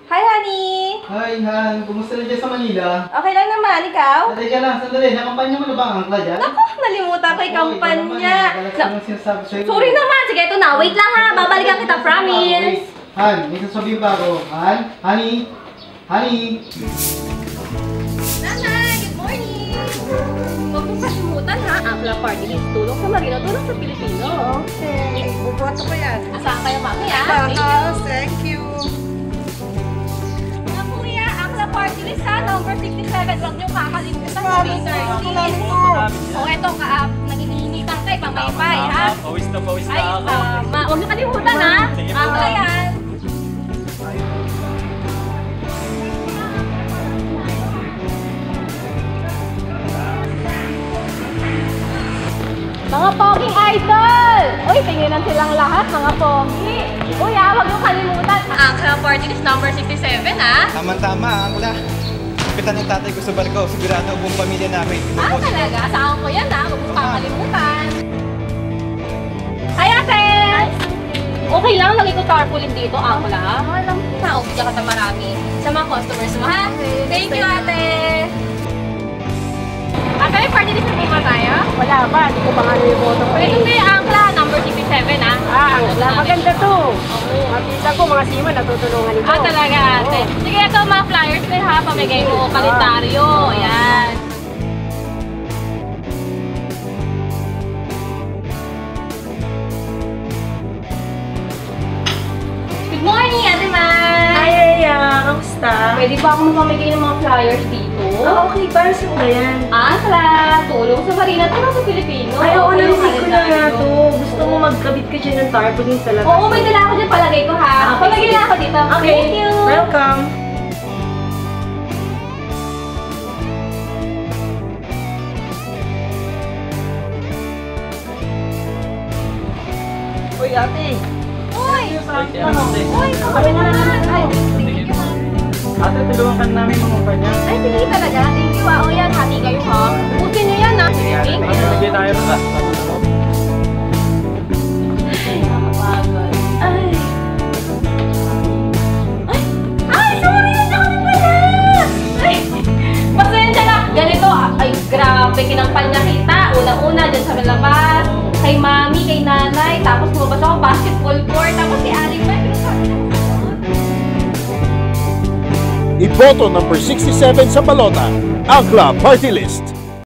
Hi, honey! Hi, Han. Kumusta na dyan sa Manila? Okay lang naman, ikaw? Sandali ka lang, sandali. Nakampanya mo na ba ang angkla dyan? Naku, nalimutan ko yung kampanya. Sorry na. naman, sige, ito na. Wait lang ha, babalikan kita, promise. Han, may sasabihin ba ako? Han? Honey? Honey? Nanay, good morning! Huwag mong kalimutan ha, Angla Party List. Tulong sa Marino, tulong sa Pilipino. Okay. Buboto ko yan. Asahan kayo mamaya. Thank you. Mga kuya, Angla Party List ha, number 67. Huwag niyong kakalimutan sa Promise, May 13. O eto, nanginitan kayo, pamaypay ha. Pawis na Ay, ako. huwag niyo kalimutan ha. Sige po. Angla yan. Mga poging idol! Uy, tinginan silang lahat, mga pogi. Uy, huwag niyo kalimutan. Angla Party List number 67, ha? Tama-tama, angkla. Kapitan ng tatay ko sa barko. Sigurado ang buong pamilya namin. Talaga? Saan ko yan, ha? Huwag niyo kakalimutan. Hi, ate! Okay lang, lagay ko tarpaulin dito, Angla. Okay lang. Bigyan ka sa marami. Sa mga customers mo, ha? Thank you, ate! Ate, party list na ba tayo? Wala ba? Hindi ko baka niliboto ko Ito may Angla, number 67, ha? Wala. Maganda to. Makita ko mga sima natutulungan nito. Talaga, ate. Sige, ito mga flyers din, ha? Pamigay mo kalendaryo. Ayan. Good morning, Ate Man! Ay, kamusta? Pwede ba akong mamigay ng mga flyers dito? Okay. Para saan ba yan? Angla, tulong sa Marina, tulong sa Pilipino. Ay, oo, Yung narinig ko na nga kalendaryo. to. Gusto mo magkabit ka dyan ng tarpaulin sa labas. Oo, may dala ako dyan, palagay ko ha. Okay, Pamigay sige. na ako dito. Okay. Thank you! Welcome. Uy, ate. Uy! Uy, Kami na naman. Ay, thank you, ha. Ate, tulungan ka namin mga kumpanya. Ay, sige talaga. Thank you, ha. O yan, hati kayo, ha. Butin niyo yan, ha. Thank you. Bigyan tayo rin ba? Nakapagod. Ay. Ay, sorry! Nandiyan ka na pala! Ay, pasensya na. Ganito, ay, grabe, kinampal niya kita. Una-una, dyan sa labas. Kay mami, kay nanay. Tapos lumabas ako, basketball court. Tapos si Aling May, pinasabi na ako. Iboto number 67 sa balota, Angla Party List.